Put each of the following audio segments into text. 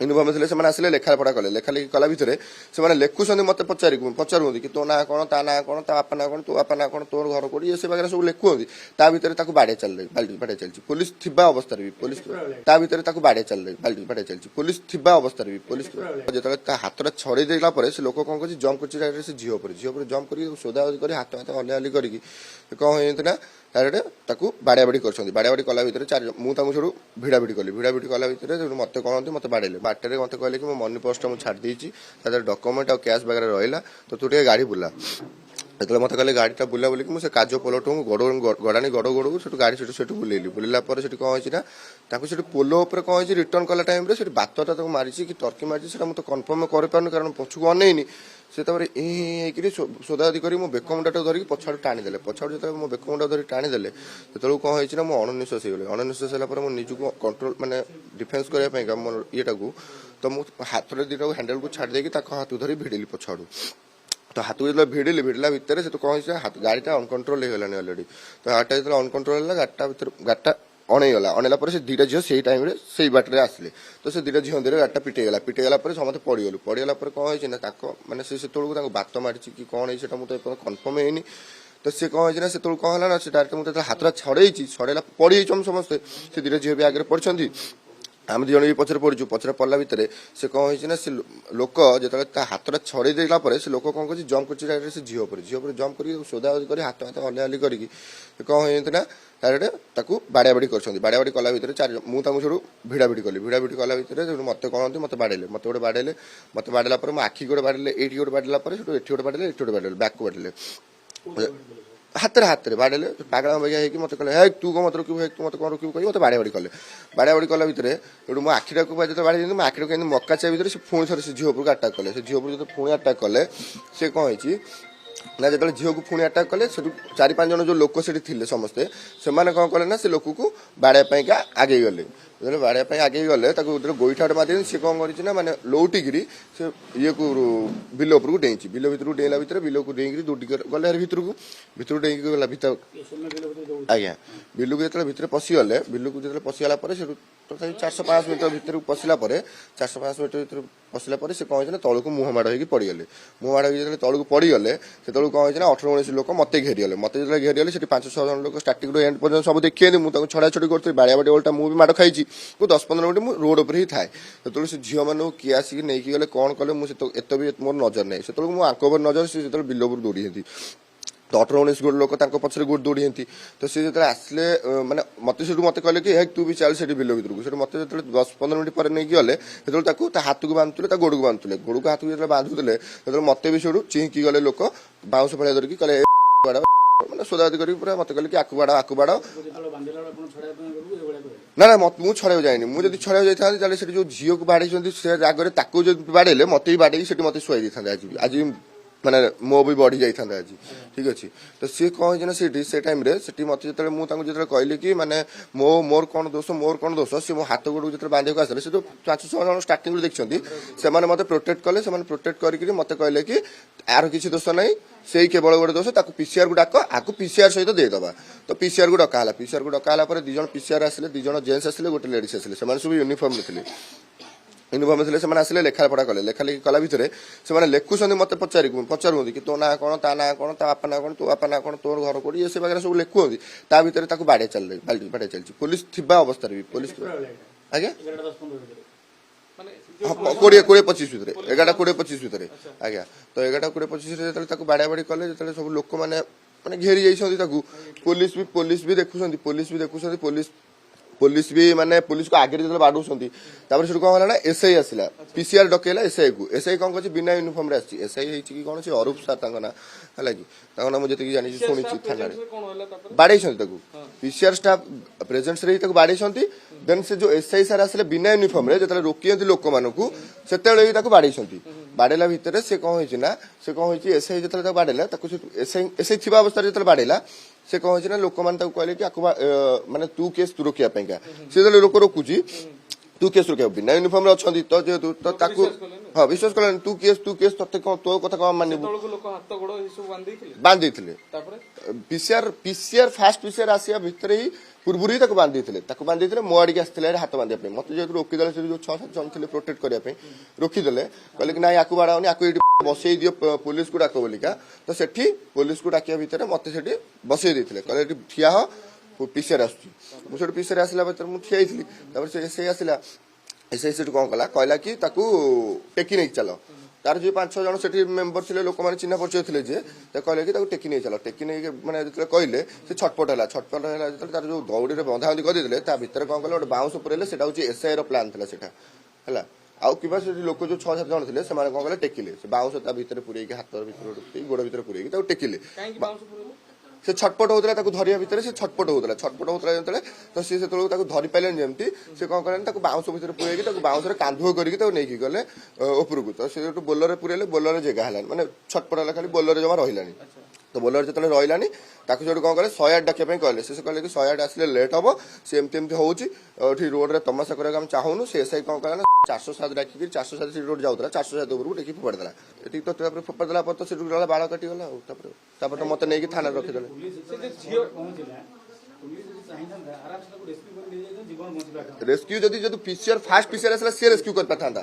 uniform थे से लेखा पढ़ा कले लेखा लेखि कला भितर से लेखुंट मत पचार कि तो ना कौन ता ना कौन ता बापा ना कौन तो बापा ना कौन तोर घर कौन ये वगैरह सब लिखुंट ता भितर बाड़े चल चलती पुलिस थिबा अवस्था भी पुलिस ता भितर बाड़े चल चलती पुलिस थिबा अवस्था भी पुलिस जो हाथ छड़े देला से लोक कौन कर जम्प कर झील पर जम्प कर सोदा कर हाथ हाथ हलिया हली कर कौन होना डायरेक्ट बाड़ा बाड़ी कर बाड़ा बाड़ी कला भितर चार मुझे भिड़ा भिड़ी कली भिड़ा भिड़ी कला भितर मत कहते मत बाड़े बाटे मत कहले कि मो मनी पर्स मुझे छाड़ी डॉक्यूमेंट और कैश वगैरह रहा तो तू टे गाड़ी बुला जो मत कहले गाड़ीटा बुला बोलिक मुझे काज पोलट गड़ाणी गड़ गड़ू से गाड़ी से बुलेली बुलला कौन होती पोलो कौन हो रिटर्न कला टाइम बातटा मारी कि टर्की मारी मुझे कन्फर्म कर कारण पछक अनेनी से सोदादी कर मो बेकमुंडा धरिकी पछाड़ टाणीदे पछाड़ जो मो बेकमुंडा धरिक टाणीदे जो कौन होती मुझे अणनिश्वास हो गली अणनिश्वास होगा निजुक कंट्रोल माने डिफेन्स करने मोर येटा को तो मुझे हाथ दीटा हैंडल को छाड़ देकी हाथ धरी भिड़िली पछाड़ू तो हाथ को जो भिड़िली भिड़ला भितर से तो कौन हाथ गाड़ीटा अनकंट्रोल हो गलानी अलरेडी तो हाथ जो अनकंट्रोल है गाड़ीटा अणेगला अणेला से दीटा झील से टाइम से बाटर आसले तो से दीटा झील दे गाड़ीटा पिटेगला पिटेगला समस्त पड़गलु पड़गला कौन होना मैंने से बात मारी कि कौन है मुझे कन्फर्म होनी तो सी कौन होना से कौन है से डायरेक्ट मुझे हाथ छड़े छड़ेला पड़ी समस्ते से दीटा झील भी आगे पड़ती आम दिज भी पचर पड़ू पचर पड़ला भितर से कौन होना से लोक जो हाथ छड़े देला से लोक कौन कर जम्प कर झील पर जम्प कर सोदा कर हाथ हाथ हलिया हली कर कौन होना डायरेक्ट बाड़ा बाड़ी कर बाड़ा बाड़ी कला भितर चार मुझे भिड़ा भिड़ी कली भिड़ा भिड़ी कला भितर मत कहते मत बाड़े मत गोटे बाड़े मत बाड़ेला मो आखि गोटे बाड़े ये गोटे बाड़ेला ये गोटे बाड़े ये गोटे बाड़े बैक को बाड़े हाथ में बाड़े पागला भैया है मत कहले है तू कौन मत रुकू तू मत कौन रुकू कही मत बाड़ा बाड़ी कला भितर मो आखिटा को जो बाड़ी मो आखिटा कहीं मक्का भितर से पुणी थे से झील पर अटाक कले से झील पर जो पुणी अटाक कले से कौन हो ना जो झील को पुणी अटाक कले चार पांच जन जो लोक से समस्ते से कौन कले ना से लोक को बाड़ाई आगे गले जो बाड़ाई आगे गले गोईठा मारी सी कौन कर माने लौटिकी से ये को बिल उपरको डेई बिल भितर डेला भितर बिल को डेई दौड़ी गले भितर डेई गला भितर आज्ञा बिल को जो भितर पशिगले बिल को जो पशिगला 405 मीटर भितर पशिला 405 मीटर भितर पशिला से कौन होना तौक मुह माड़ हो पड़गले मुह माड़ हो तौक पड़गले से कौन होना 18-19 लोक मत घेरीगले मत जो घेरीगले 5-6 जन लोक स्टार्टिंग एंड पर्यटन सब देखिए मुझे छड़ा छड़ी कर बाड़ा बाड़ी ओल्टा मुझे माड़ खाई 10-15 मिनट मुझे रोड पर ही थाए जो से झील मान किए आसिक नहीं गले कौन कले मुझे एत भी मोर नजर नहीं से मो आंक नजर से जो बिल पर दौड़ी तो 18-19 गोटे लोक पचर गोटे दौड़ी तो सी जो आसले मैंने मत से मत कहले कि तू भी चल से बिल भितर को मत जो 10-15 मिनट पर नहीं गले जो हाथ को बांधुले गोड़ को बांधुले गोड़ को हाथ को जो बांधुले जो मत भी से चिंकी गले लोक बाउंस फड़िया धरिकी कले मैंने सोदादी कर मत कहले कि आकु बाड़ ना मुझे छड़ा जाए मुझे छड़ा जाता जो झील को बाड़े आगे जो बाड़े मत भी बाड़े मत शुआई था आज माने मो भी बढ़ी जाता आज ठीक अच्छे तो सी कौन होना से टाइम से मत जो मुझे कहली कि माने मोर कौन दोष सी मो हाथ गोड़ जो बांधे को आसले से जो 5-6 जन स्टार्टिंग देखते से मत प्रोटेक्ट कले से प्रोटेक्ट करके मत कहले कि यार किसी दोष ना से केवल गोटे दोष पीसीआर को डाक आपको पीसीआर सहित देदबा तो पीसीआर को डकाला पीसीआर को डकाला 2 जन पीसीआर आसले 2 जन जेन्स आसले गोटे लेडीज आसले सब यूनिफॉर्म थे यूनिफॉर्म थे से लेखा पढ़ा कले लेखा लेखि कला भितर से लिखुंट मत पचार कि तो ना कौन ता ना कौन ता बापा ना कौन तो बापा ना कौन तोर घर कौन ये वगैरह सब लिखुंट ता भितर बाड़े चलती पुलिस थिबा अवस्था भी पुलिस आज्ञा 20-25 भितर 11-20-25 भितर आज्ञा तो 11-20-25 जो बाड़ा बाड़ी कले जो सब लोक मैंने घेरी जाती पुलिस भी देखुं पुलिस भी माने पुलिस को आगे जो बाड़ू से कौन है एसआई आसला पीसीआर डकेला एसआई कौन कर बिना यूनिफॉर्म रे एसआई कि कौन से अरूप सार ना है कि ना मुझे जानी शुणी थाना बाड़े पीसीआर स्टाफ प्रेजेंस रही बाड़े देन से जो एसआई सार आसले बिना यूनिफॉर्म रे जो रोकी लोक मान से बाड़े बाड़ेला भितर से कौन होना से कौन हो एसआई जो बाड़ेला एसआई थी अवस्था जो बाड़ेला से कौन होना लोक मैंने कहले कि माने तू केस तू रोकिया से लोक रोकुची तू केस रोक बिना यूनिफॉर्म अच्छा तो जेहतु तो हाँ विश्वास कल तू केस ते तो कथा कौन मान बांधी पीसीआर फास्ट पीसीआर आसिया भितर ही ପୂର୍ବରୁ ହିଁ ତାକୁ ବାନ୍ଧି ଦେଇଥିଲେ ମୋ ଆଡ଼ିକି ଆସିଥିଲେ ହାତ ବାନ୍ଧିବା ପାଇଁ ମତେ ଯେହେତୁ ରୋକିଦେଲେ ସେ ଯୋଉ 6-7 ଜଣ ଥିଲେ ପ୍ରୋଟେକ୍ଟ କରିବା ପାଇଁ ରୋକିଦେଲେ କହିଲେ କି ନାଇଁ ଆକୁ ବାଡ଼ାଉନି ଆକୁ ଏଇଠି ବସେଇ ଦିଅ ପୁଲିସକୁ ଡାକ ବୋଲିକା ତ ସେଠି ପୁଲିସକୁ ଡାକିବା ଭିତରେ ମତେ ସେଠି ବସେଇ ଦେଇଥିଲେ କହିଲେ ଏଠି ଠିଆ ହ ପିସିଆର ଆସୁଛି ମୁଁ ସେଠି ପିସିଆର ଆସିଲା ଭିତରେ ମୁଁ ଠିଆ ହେଇଥିଲି ତାପରେ ସେ ଏସ୍ଆଇ ଆସିଲା ଏସ୍ଆଇ ସେଠୁ କ'ଣ କଲା କହିଲା କି ତାକୁ ଟେକି ନେଇକି ଚାଲ ତାର ଯୋଉ 5-6 ଜଣ ସେଠି ମେମ୍ବର ଥିଲେ ଲୋକମାନେ ଚିହ୍ନା ପରିଚୟ ଥିଲେ ଯେ କହିଲେ କି ତାକୁ ଟେକି ନେଇ ଚାଲ ଟେକି ନେଇକି ମାନେ ଯେତେବେଳେ କହିଲେ ସେ ଛଟପଟ ହେଲା ଯେତେବେଳେ ତାର ଯୋଉ ଦଉଡ଼ିରେ ବନ୍ଧା ବନ୍ଧି କରିଦେଲେ ତା ଭିତରେ କ'ଣ କଲେ ଗୋଟେ ବାଉଁଶ ପୁରେଇଲେ ସେଟା ହଉଛି ଏସ୍ଆଇ ର ପ୍ଲାନ୍ ଥିଲା ସେଟା ହେଲା ଆଉ କିମ୍ବା ସେଠି ଲୋକ ଯୋଉ 6-7 ଜଣ ଥିଲେ ସେମାନେ କ'ଣ କଲେ ଟେକିଲେ ସେ ବାଉଁଶ ତା ଭିତରେ ପୁରେଇକି ହାତ ଭିତରେ ଗୋଡ଼ ଭିତରେ ପୁରେଇକି ତାକୁ ଟେକିଲେ ସେ ଛଟପଟ ହଉଥିଲା ତାକୁ ଧରିବା ଭିତରେ ସେ ଛଟପଟ ହଉଥିଲା ଯେତେବେଳେ ତ ସେ ସେତେବେଳକୁ ତାକୁ ଧରି ପାଇଲେନି ଯେମିତି ସେ କ'ଣ କଲେ ତାକୁ ବାଉଁଶ ଭିତରେ ପୁରେଇକି ତାକୁ ବାଉଁଶରେ କାନ୍ଧୁଅ କରିକି ତାକୁ ନେଇକି ଗଲେ ଉପରକୁ ତ ସେ ଯୋଉ ବୋଲରରେ ପୁରେଇଲେ ବୋଲରରେ ଜାଗା ହେଲାନି ମାନେ ଛଟପଟ ହେଲା ଖାଲି ବୋଲରରେ ଜମା ରହିଲାନି ତ ବୋଲର ଯେତେବେଳେ ରହିଲାନି ତାକୁ ସେଠୁ କ'ଣ କଲେ 108 ଡାକିବା ପାଇଁ କହିଲେ ସେ କହିଲେ କି 108 ଆସିଲେ ଲେଟ୍ ହବ ସେ ଏମିତି ହଉଛି ଏଠି ରୋଡରେ ତମାଶା କରିବାକୁ ଆମେ ଚାହୁଁନୁ ସେ ଏସ୍ଆଇ କ'ଣ କଲା ନା 407 ଡାକିକି 407 ସେଠି ରୋଡ ଯାଉଥିଲା 407 ଉପରକୁ ଟେକି ଫୋପାଡ଼ି ଦେଲା ଏଠିକି ତ ତାପରେ ଫୋପାଡ଼ି ଦେଲା ପରେ ତ ସେଠୁ ଗଲା ବାଳ କାଟିଗଲା ଆଉ ତାପରେ ତ ମତେ ନେଇକି ଥାନାରେ ରଖିଦେଲେ ରେସ୍କ୍ୟୁ ଯଦି ପିସିଆର ଫାଷ୍ଟ ପିସିଆର ଆସିଲା ସିଏ ରେସ୍କ୍ୟୁ କରିପାରିଥାନ୍ତା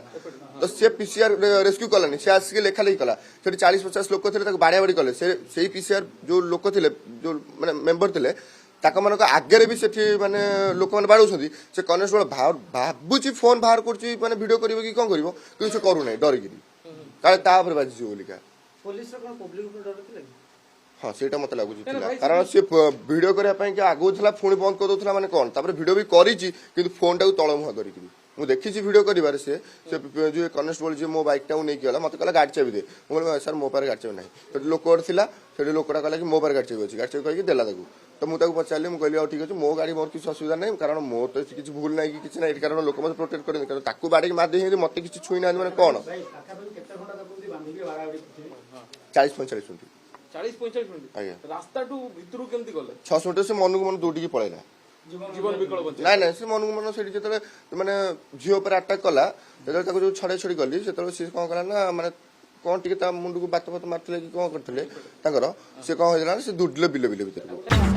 ତ ସିଏ ପିସିଆର ରେସ୍କ୍ୟୁ କଲାନି ସେ ଆସିକି ଲେଖାଲେଖି କଲା ସେଠି 40-50 ଲୋକ ଥିଲେ ତାକୁ ବାଡ଼ିଆ ବାଡ଼ି କଲେ ସେଇ ପିସିଆର ଯୋଉ ଲୋକ ଥିଲେ ଯୋଉ ମାନେ ମେମ୍ବର ଥିଲେ ତାଙ୍କ ମାନଙ୍କ ଆଗରେ ବି ସେଠି ମାନେ ଲୋକମାନେ ବାଡ଼ଉଛନ୍ତି ସେ କନେଷ୍ଟବଳ ଭାବୁଛି ଫୋନ ବାହାର କରୁଛି ମାନେ ଭିଡିଓ କରିବ କି କ'ଣ କରିବ କିନ୍ତୁ ସେ କରୁନାହିଁ ଡରିକିରି କାଳେ ତା ଉପରେ ବାଜିଯିବ ବୋଲିକା ହଁ ସେଇଟା ମତେ ଲାଗୁଛି ଥିଲା କାରଣ ସେ ଭିଡିଓ କରିବା ପାଇଁ ଆଗକୁ ଥିଲା ପୁଣି ବନ୍ଦ କରିଦଉଥିଲା ମାନେ କ'ଣ ତାପରେ ଭିଡିଓ ବି କରିଛି କିନ୍ତୁ ଫୋନଟାକୁ ତଳ ମୁହଁ କରିକିରି ମୁଁ ଦେଖିଛି ଭିଡିଓ କରିବାରେ ସେ ଯୋଉ କନେଷ୍ଟବଳ ଯିଏ ମୋ ବାଇକଟାକୁ ନେଇକି ଗଲା ମତେ କହିଲା ଗାଡ଼ି ଚାବି ଦେ ମୁଁ କହିଲି ସାର୍ ମୋ ପାଖରେ ଗାଡ଼ି ଚାବି ନାହିଁ ସେଠି ଲୋକ ଥିଲା ସେଠି ଲୋକଟା କହିଲା କି ମୋ ପାଖରେ ଗାଡ଼ି ଚାବି ଅଛି ଗାଡ଼ି ଚାବି କହିକି ଦେଲା ତାକୁ ତ ମୁଁ ତାକୁ ପଚାରିଲି ମୁଁ କହିଲି ଆଉ ଠିକ୍ ଅଛି ମୋ ଗାଡ଼ି ମୋର କିଛି ଅସୁବିଧା ନାହିଁ କାରଣ ମୋର ତ କିଛି ଭୁଲ ନାହିଁ କି କିଛି ନାହିଁ ଏଠି କାରଣ ଲୋକ ମତେ ପ୍ରୋଟେକ୍ଟ କରନ୍ତି କାରଣ ତାକୁ ବାଡ଼ିକି ମାରି ଦେଇଛନ୍ତି ମତେ କିଛି ଛୁଇଁ ନାହାନ୍ତି ମାନେ କ'ଣ 40-45 ମିନିଟ୍ 40-45 ମିନିଟ୍ ଆଜ୍ଞା ରାସ୍ତାଠୁ ଭିତରୁ କେମିତି ଗଲେ 6 ମିନିଟ୍ ସେ ମନକୁ ମନ ଦୌଡ଼ିକି ପଳେଇଲା ଜୀବନ ବିକଳ ବଞ୍ଚେ ନାଇଁ ସେ ମନକୁ ମନ ସେଠି ଯେତେବେଳେ ମାନେ ଝିଅ ଉପରେ ଆଟାକ୍ କଲା ଯେତେବେଳେ ତାକୁ ଯୋଉ ଛଡେଇ ଗଲି ସେତେବେଳେ ସେ କ'ଣ କଲା ନା ମାନେ କ'ଣ ଟିକେ ତା ମୁଣ୍ଡକୁ ବାତ ମାରୁଥିଲେ କି କ'ଣ କରିଥିଲେ ତାଙ୍କର ସେ କ'ଣ ହେଇଥିଲା ସେ ଦୌଡ଼ିଲେ ବିଲ ଭିତରକୁ